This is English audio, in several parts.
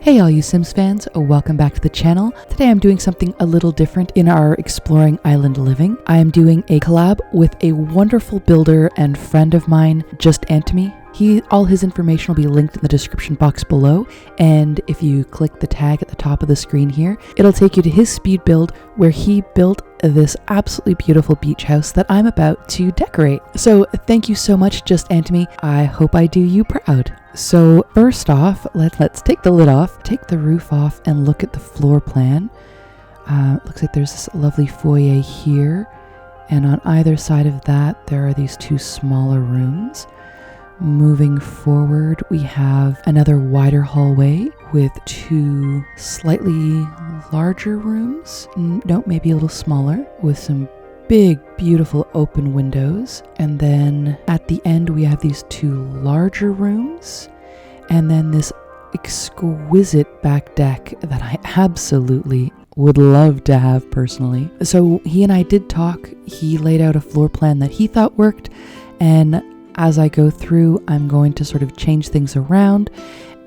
Hey all you Sims fans, welcome back to the channel. Today I'm doing something a little different in our Exploring Island Living. I am doing a collab with a wonderful builder and friend of mine, JustAntomy. All his information will be linked in the description box below, and if you click the tag at the top of the screen here, it'll take you to his speed build where he built this absolutely beautiful beach house that I'm about to decorate. So thank you so much, JustAntomy. I hope I do you proud. So first off, let's take the lid off, take the roof off, and look at the floor plan. Looks like there's this lovely foyer here, and on either side of that there are these two smaller rooms. Moving forward, we have another wider hallway with two slightly larger rooms. No, maybe a little smaller, with some big, beautiful open windows. And then at the end, we have these two larger rooms. And then this exquisite back deck that I absolutely would love to have personally. So he and I did talk. He laid out a floor plan that he thought worked. And as I go through, I'm going to sort of change things around.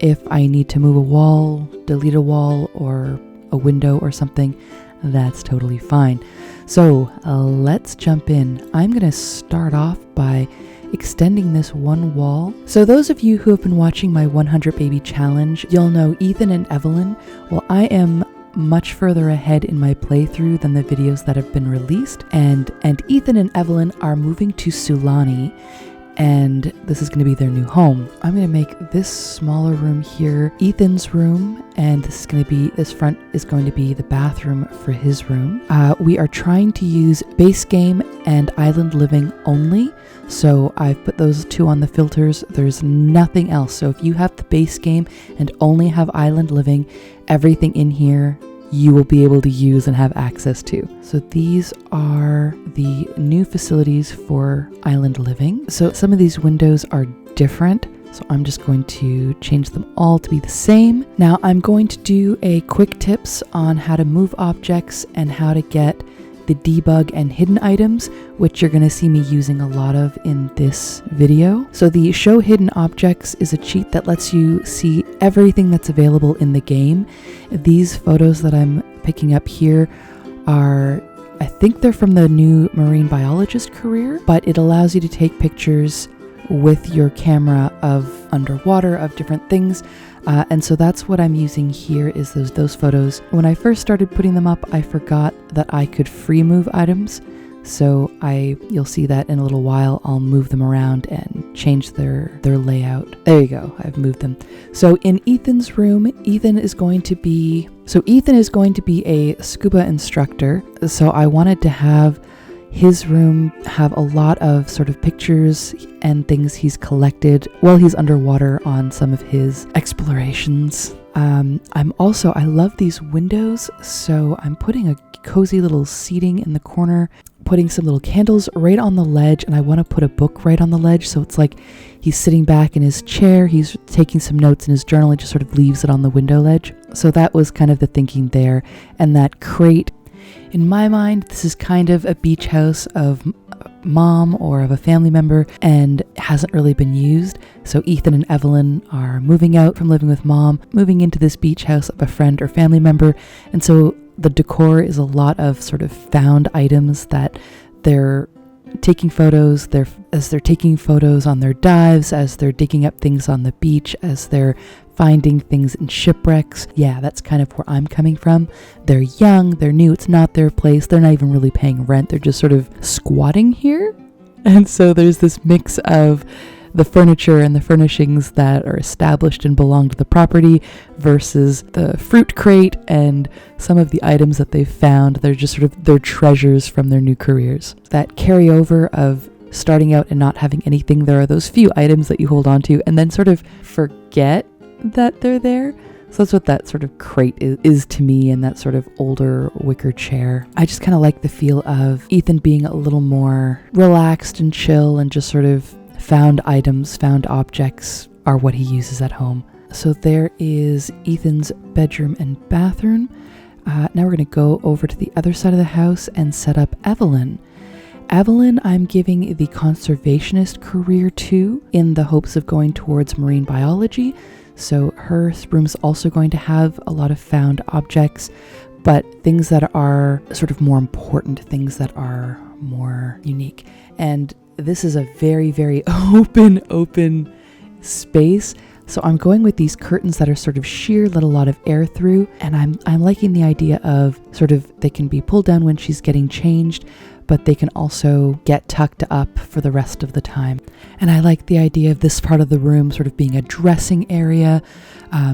If I need to move a wall, delete a wall, or a window or something, that's totally fine. So let's jump in. I'm going to start off by extending this one wall. So those of you who have been watching my 100 Baby Challenge, you'll know Ethan and Evelyn. Well, I am much further ahead in my playthrough than the videos that have been released. And Ethan and Evelyn are moving to Sulani, and this is going to be their new home. I'm going to make this smaller room here Ethan's room, and this front is going to be the bathroom for his room. We are trying to use base game and island living only, so I've put those two on the filters. There's nothing else. So if you have the base game and only have island living, everything in here you will be able to use and have access to. So these are the new facilities for island living. So some of these windows are different, so I'm just going to change them all to be the same. Now I'm going to do a quick tips on how to move objects and how to get the debug and hidden items, which you're going to see me using a lot of in this video. So the show hidden objects is a cheat that lets you see everything that's available in the game. These photos that I'm picking up here are, I think they're from the new marine biologist career, but it allows you to take pictures with your camera of underwater, of different things. And so that's what I'm using here is those photos. When I first started putting them up, I forgot that I could free move items. So you'll see that in a little while. I'll move them around and change their layout. There you go. I've moved them. So in Ethan's room, Ethan is going to be a scuba instructor. So I wanted to have his room have a lot of sort of pictures and things he's collected while he's underwater on some of his explorations. I love these windows, so I'm putting a cozy little seating in the corner, putting some little candles right on the ledge, and I want to put a book right on the ledge, so it's like he's sitting back in his chair, he's taking some notes in his journal, and just sort of leaves it on the window ledge. So that was kind of the thinking there. And that crate, in my mind, this is kind of a beach house of mom or of a family member and hasn't really been used. So Ethan and Evelyn are moving out from living with mom, moving into this beach house of a friend or family member. And so the decor is a lot of sort of found items that they're taking photos. As they're taking photos on their dives, as they're digging up things on the beach, as they're finding things in shipwrecks. Yeah, that's kind of where I'm coming from. They're young, they're new, it's not their place, they're not even really paying rent, they're just sort of squatting here. And so there's this mix of the furniture and the furnishings that are established and belong to the property versus the fruit crate and some of the items that they've found. They're just sort of their treasures from their new careers. That carryover of starting out and not having anything, there are those few items that you hold on to and then sort of forget that they're there. So that's what that sort of crate is to me, and that sort of older wicker chair. I just kind of like the feel of Ethan being a little more relaxed and chill, and just sort of found items, found objects are what he uses at home. So there is Ethan's bedroom and bathroom. Now we're going to go over to the other side of the house and set up Evelyn. Evelyn, I'm giving the conservationist career to in the hopes of going towards marine biology. So her room's also going to have a lot of found objects, but things that are sort of more important, things that are more unique. And this is a very, very open space. So I'm going with these curtains that are sort of sheer, let a lot of air through. And I'm liking the idea of sort of, they can be pulled down when she's getting changed, but they can also get tucked up for the rest of the time. And I like the idea of this part of the room sort of being a dressing area.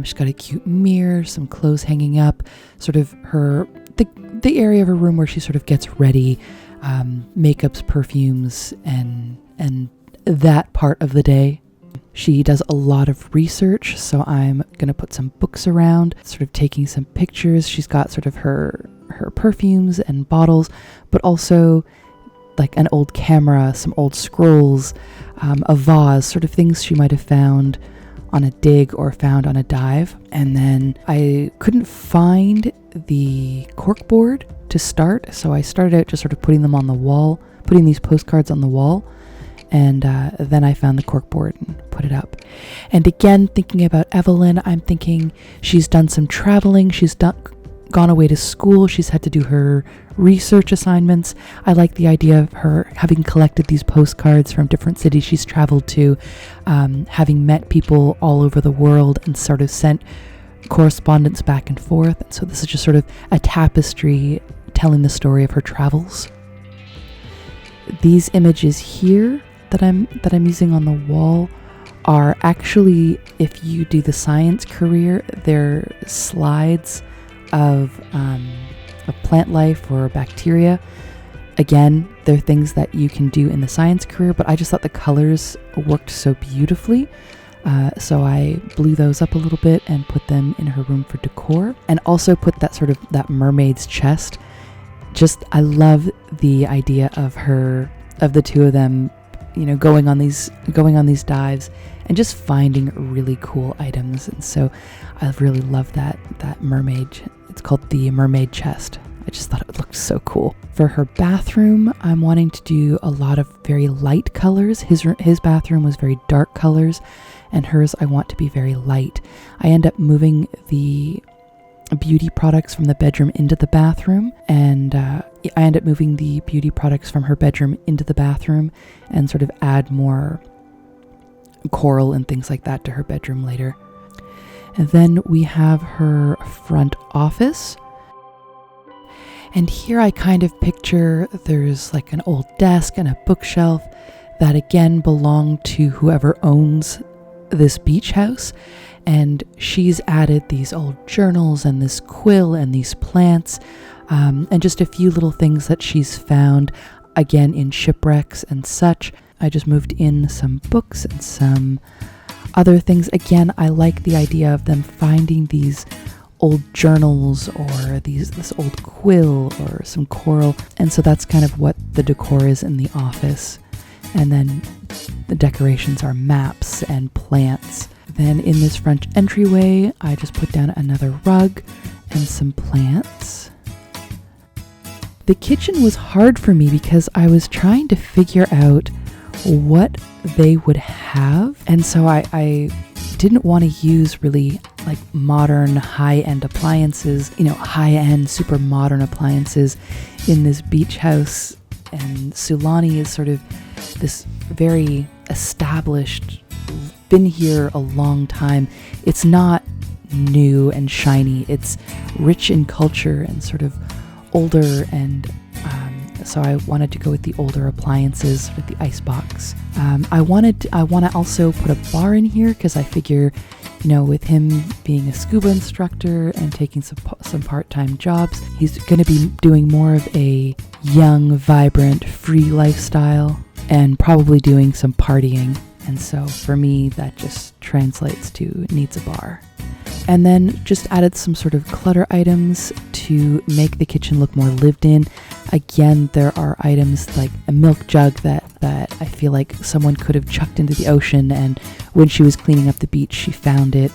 She's got a cute mirror, some clothes hanging up, sort of the area of her room where she sort of gets ready, makeups, perfumes, and that part of the day. She does a lot of research, so I'm gonna put some books around, sort of taking some pictures. She's got sort of her perfumes and bottles, but also like an old camera, some old scrolls, a vase, sort of things she might have found on a dig or found on a dive. And then I couldn't find the corkboard to start, so I started out just sort of putting them on the wall, putting these postcards on the wall. And then I found the corkboard and put it up. And again, thinking about Evelyn, I'm thinking she's done some traveling. She's gone away to school. She's had to do her research assignments. I like the idea of her having collected these postcards from different cities she's traveled to, having met people all over the world and sort of sent correspondence back and forth. And so this is just sort of a tapestry telling the story of her travels. These images here that I'm using on the wall are actually, if you do the science career, they're slides of plant life or bacteria. Again, they're things that you can do in the science career, but I just thought the colors worked so beautifully. So I blew those up a little bit and put them in her room for decor, and also put that mermaid's chest. I love the idea of the two of them, going on these dives and just finding really cool items. And so I really love that mermaid. It's called the mermaid chest. I just thought it looked so cool. For her bathroom, I'm wanting to do a lot of very light colors. His bathroom was very dark colors, and hers I want to be very light. I end up moving the beauty products from the bedroom into the bathroom, and I end up moving the beauty products from her bedroom into the bathroom and sort of add more coral and things like that to her bedroom later. And then we have her front office, and here I kind of picture there's like an old desk and a bookshelf that again belong to whoever owns this beach house. And she's added these old journals and this quill and these plants, and just a few little things that she's found, again, in shipwrecks and such. I just moved in some books and some other things. Again, I like the idea of them finding these old journals or this old quill or some coral. And so that's kind of what the decor is in the office. And then the decorations are maps and plants. Then in this front entryway, I just put down another rug and some plants. The kitchen was hard for me because I was trying to figure out what they would have. And so I didn't want to use really like modern high-end appliances, high-end super modern appliances in this beach house. And Sulani is sort of this very established, been here a long time. It's not new and shiny. It's rich in culture and sort of older, and so I wanted to go with the older appliances with the icebox. I want to also put a bar in here because I figure, with him being a scuba instructor and taking some part-time jobs, he's going to be doing more of a young, vibrant, free lifestyle and probably doing some partying. And so for me, that just translates to needs a bar. And then just added some sort of clutter items to make the kitchen look more lived in. Again, there are items like a milk jug that I feel like someone could have chucked into the ocean, and when she was cleaning up the beach, she found it.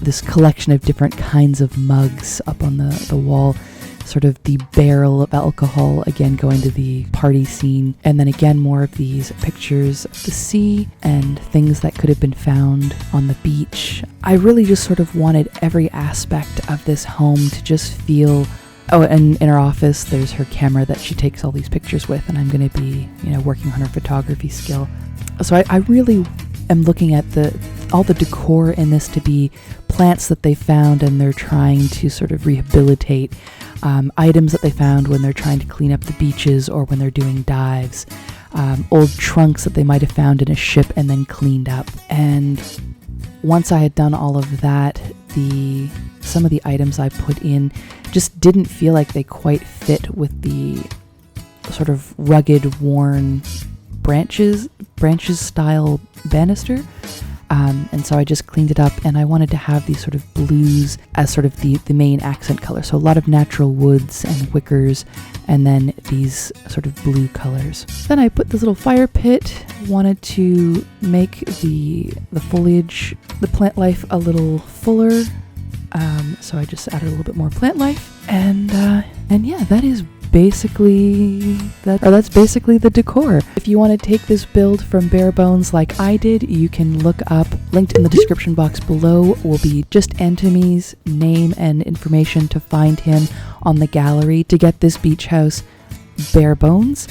This collection of different kinds of mugs up on the wall. sort of the barrel of alcohol, again going to the party scene, and then again more of these pictures of the sea and things that could have been found on the beach. I really just sort of wanted every aspect of this home to just feel. Oh, and in her office, there's her camera that she takes all these pictures with, and I'm going to be, working on her photography skill. So I really am looking at all the decor in this to be plants that they found, and they're trying to sort of rehabilitate items that they found when they're trying to clean up the beaches or when they're doing dives, old trunks that they might have found in a ship and then cleaned up. And once I had done all of that, some of the items I put in just didn't feel like they quite fit with the sort of rugged, worn branches style banister. And so I just cleaned it up, and I wanted to have these sort of blues as sort of the main accent color. So a lot of natural woods and wickers, and then these sort of blue colors. Then I put this little fire pit, wanted to make the foliage, the plant life a little fuller. So I just added a little bit more plant life, and yeah, that's basically the decor. If you want to take this build from bare bones like I did, you can look up, linked in the description box below will be JustAntomy's name and information to find him on the gallery to get this beach house bare bones.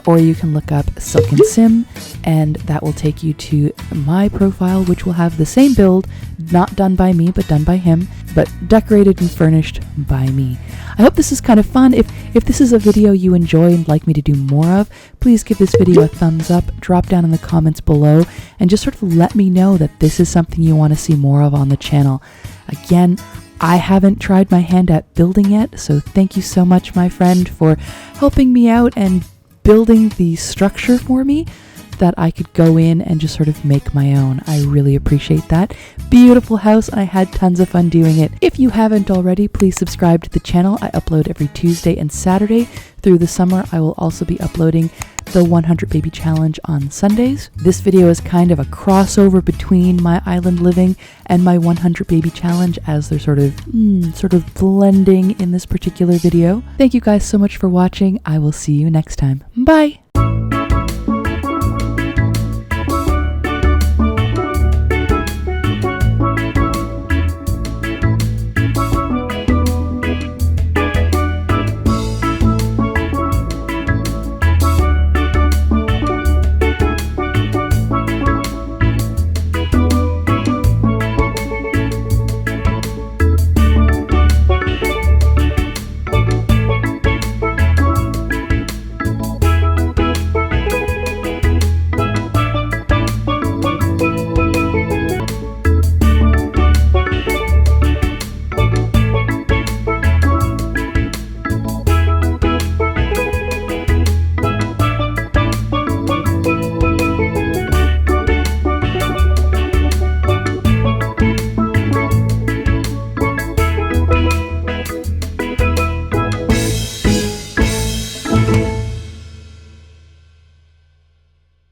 Or you can look up Silken Sim, and that will take you to my profile, which will have the same build, not done by me, but done by him, but decorated and furnished by me. I hope this is kind of fun. If this is a video you enjoy and like me to do more of, please give this video a thumbs up, drop down in the comments below, and just sort of let me know that this is something you want to see more of on the channel. Again, I haven't tried my hand at building yet, so thank you so much, my friend, for helping me out and building the structure for me that I could go in and just sort of make my own. I really appreciate that. Beautiful house, and I had tons of fun doing it. If you haven't already, please subscribe to the channel. I upload every Tuesday and Saturday. Through the summer, I will also be uploading the 100 Baby Challenge on Sundays. This video is kind of a crossover between my island living and my 100 Baby Challenge, as they're sort of blending in this particular video. Thank you guys so much for watching. I will see you next time. Bye!